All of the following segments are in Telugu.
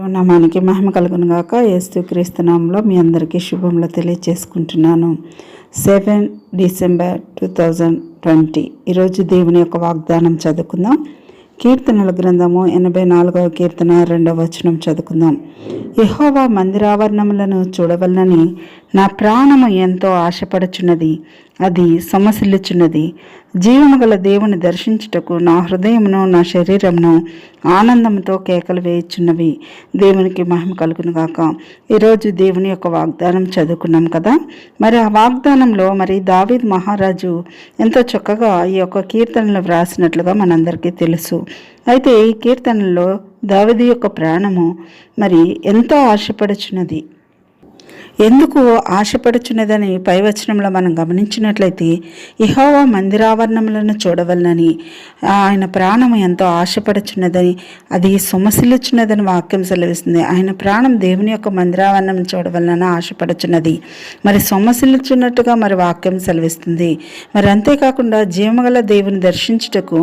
నామానికి మహిమ కలుగును గాక. యేసుక్రీస్తు నామములో మీ అందరికీ శుభములు తెలియజేసుకుంటున్నాను. 7 డిసెంబర్ 2020 ఈరోజు దేవుని యొక్క వాగ్దానం చదువుకుందాం. కీర్తనల గ్రంథము 84వ కీర్తన 2వ వచనం చదువుకుందాం. యెహోవా మందిరావరణములను చూడవలనని నా ప్రాణము ఎంతో ఆశపడుచున్నది, అది సొమ్మసిల్లుచున్నది. జీవము గల దేవుని దర్శించుటకు నా హృదయమును నా శరీరమును ఆనందంతో కేకలు వేయుచున్నవి. దేవునికి మహిమ కలుగును గాక. ఈరోజు దేవుని యొక్క వాగ్దానం చదువుకున్నాం కదా. మరి ఆ వాగ్దానంలో దావీదు మహారాజు ఎంతో చక్కగా ఈ యొక్క కీర్తనలు వ్రాసినట్లుగా మనందరికీ తెలుసు. అయితే ఈ కీర్తనలో దావీదు యొక్క ప్రాణము ఎంతో ఆశపడుచున్నది. ఎందుకు ఆశపడుచున్నదని పై వచనంలో మనం గమనించినట్లయితే, యెహోవా మందిరావరణములను చూడవలనని ఆయన ప్రాణము ఎంతో ఆశపడుచున్నదని, అది సొమ్మసిల్లుచున్నదని వాక్యం సెలవిస్తుంది. ఆయన ప్రాణం దేవుని యొక్క మందిరావరణం చూడవలన ఆశపడుచున్నది, సొమ్మసిల్లుచున్నట్టుగా వాక్యం సెలవిస్తుంది. అంతేకాకుండా జీవగల దేవుని దర్శించుటకు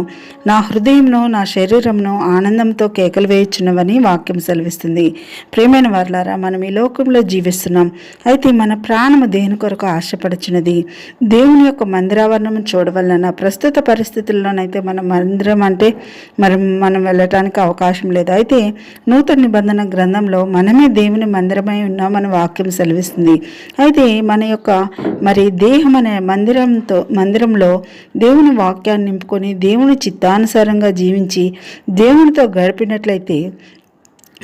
నా హృదయంను నా శరీరంను ఆనందంతో కేకలు వేయుచున్నవని వాక్యం సెలవిస్తుంది. ప్రియమైన వారలారా, మనం ఈ లోకంలో జీవిస్తున్నాం. అయితే మన ప్రాణము దేని కొరకు ఆశపడుచున్నది? దేవుని యొక్క మందిరావరణం చూడవలన. ప్రస్తుత పరిస్థితుల్లోనైతే మన మందిరం అంటే మనం వెళ్ళటానికి అవకాశం లేదు. అయితే నూతన నిబంధన గ్రంథంలో మనమే దేవుని మందిరమై ఉన్నామని వాక్యం సెలవిస్తుంది. అయితే మన యొక్క దేహం అనే మందిరంలో దేవుని వాక్యాన్ని నింపుకొని దేవుని చిత్తానుసారంగా జీవించి దేవునితో గడిపినట్లయితే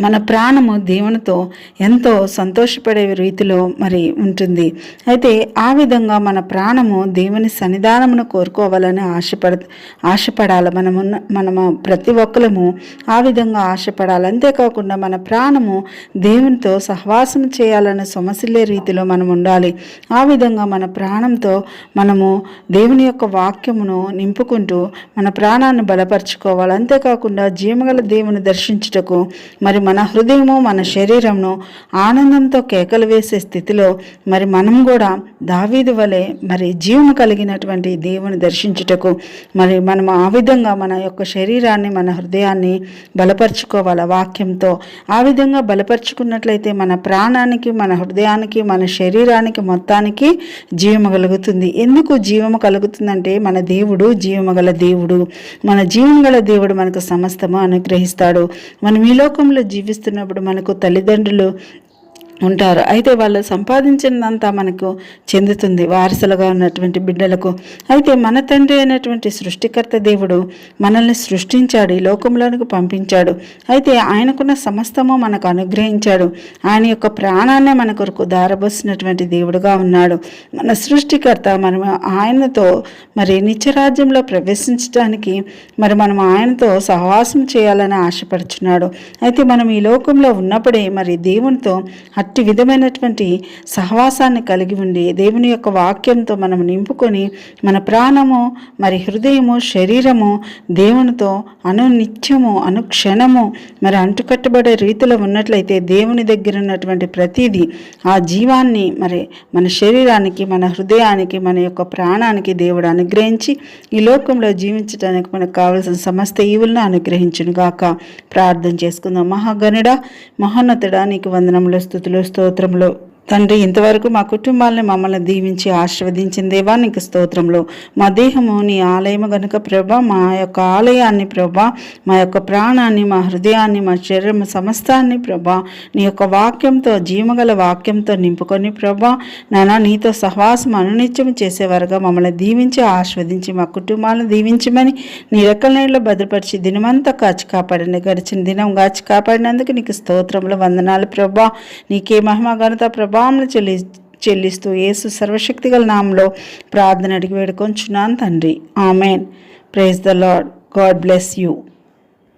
మన ప్రాణము దేవునితో ఎంతో సంతోషపడే రీతిలో ఉంటుంది. అయితే ఆ విధంగా మన ప్రాణము దేవుని సన్నిధానమును కోరుకోవాలని ఆశపడాలి. మనము ప్రతి ఒక్కరము ఆ విధంగా ఆశపడాలి. అంతేకాకుండా మన ప్రాణము దేవునితో సహవాసం చేయాలని సొమసిల్లే రీతిలో మనం ఉండాలి. ఆ విధంగా మన ప్రాణంతో మనము దేవుని యొక్క వాక్యమును నింపుకుంటూ మన ప్రాణాన్ని బలపరుచుకోవాలి. అంతేకాకుండా జీవగల దేవుని దర్శించుటకు మన హృదయము మన శరీరమును ఆనందంతో కేకలు వేసే స్థితిలో మనం కూడా దావీదు వలె జీవము కలిగినటువంటి దేవుని దర్శించుటకు మనం ఆ విధంగా మన యొక్క శరీరాన్ని మన హృదయాన్ని బలపరుచుకోవాలి వాక్యంతో. ఆ విధంగా బలపరుచుకున్నట్లయితే మన ప్రాణానికి మన హృదయానికి మన శరీరానికి మొత్తానికి జీవము కలుగుతుంది. ఎందుకు జీవము కలుగుతుందంటే మన దేవుడు జీవము గల దేవుడు. మన జీవము గల దేవుడు మనకు సమస్తము అనుగ్రహిస్తాడు. మనం ఈ లోకంలో జీవిస్తున్నప్పుడు మనకు తల్లిదండ్రులు ఉంటారు. అయితే వాళ్ళు సంపాదించినంతా మనకు చెందుతుంది వారసులుగా ఉన్నటువంటి బిడ్డలకు. అయితే మన తండ్రి అయినటువంటి సృష్టికర్త దేవుడు మనల్ని సృష్టించాడు, ఈ లోకంలోనికి పంపించాడు. అయితే ఆయనకున్న సమస్తము మనకు అనుగ్రహించాడు. ఆయన యొక్క ప్రాణాన్నే మన కొరకు దారబోసినటువంటి దేవుడుగా ఉన్నాడు మన సృష్టికర్త. మనం ఆయనతో నిత్యరాజ్యంలో ప్రవేశించడానికి మనం ఆయనతో సహవాసం చేయాలని ఆశపడుచున్నాడు. అయితే మనం ఈ లోకంలో ఉన్నప్పుడే దేవునితో అట్టి విధమైనటువంటి సహవాసాన్ని కలిగి ఉండి దేవుని యొక్క వాక్యంతో మనం నింపుకొని మన ప్రాణము హృదయము శరీరము దేవునితో నిత్యము అనుక్షణము అంటుకట్టబడే రీతిలో ఉన్నట్లయితే దేవుని దగ్గర ఉన్నటువంటి ప్రతిదీ ఆ జీవాన్ని మన శరీరానికి మన హృదయానికి మన యొక్క ప్రాణానికి దేవుడు అనుగ్రహించి ఈ లోకంలో జీవించడానికి మనకు కావలసిన సమస్త ఈవులను అనుగ్రహించును గాక. ప్రార్థన చేసుకుందాం. మహాగణుడా మహోన్నతుడా, నీకు వందనములు స్తుతులు స్తోత్రములు తండ్రి. ఇంతవరకు మా కుటుంబాలని మమ్మల్ని దీవించి ఆశీర్వదించిన దేవా నీకు స్తోత్రములు. మా దేహము నీ ఆలయము గనుక ప్రభా, మా యొక్క ఆలయాన్ని ప్రభా, మా యొక్క ప్రాణాన్ని మా హృదయాన్ని మా శరీరము సమస్తాన్ని ప్రభా నీ యొక్క వాక్యంతో జీవగల వాక్యంతో నింపుకొని ప్రభా నానా నీతో సహవాసం అనునిత్యం చేసేవారుగా మమ్మల్ని దీవించి ఆశీర్వదించి మా కుటుంబాలను దీవించమని నీ రెక్కల నీళ్ళలో భద్రపరిచి దినమంతా కాచి కాపాడండి. గడిచిన దినం కాచి కాపాడినందుకు నీకు స్తోత్రములు వందనాలు ప్రభా. నీకే మహిమ ఘనత ప్రభావం చెల్లిస్తూ యేసు సర్వశక్తిగల నామములో ప్రార్థన అడిగి వేడుకొంచున్నాను తండ్రి. Amen. Praise the lord. God bless you.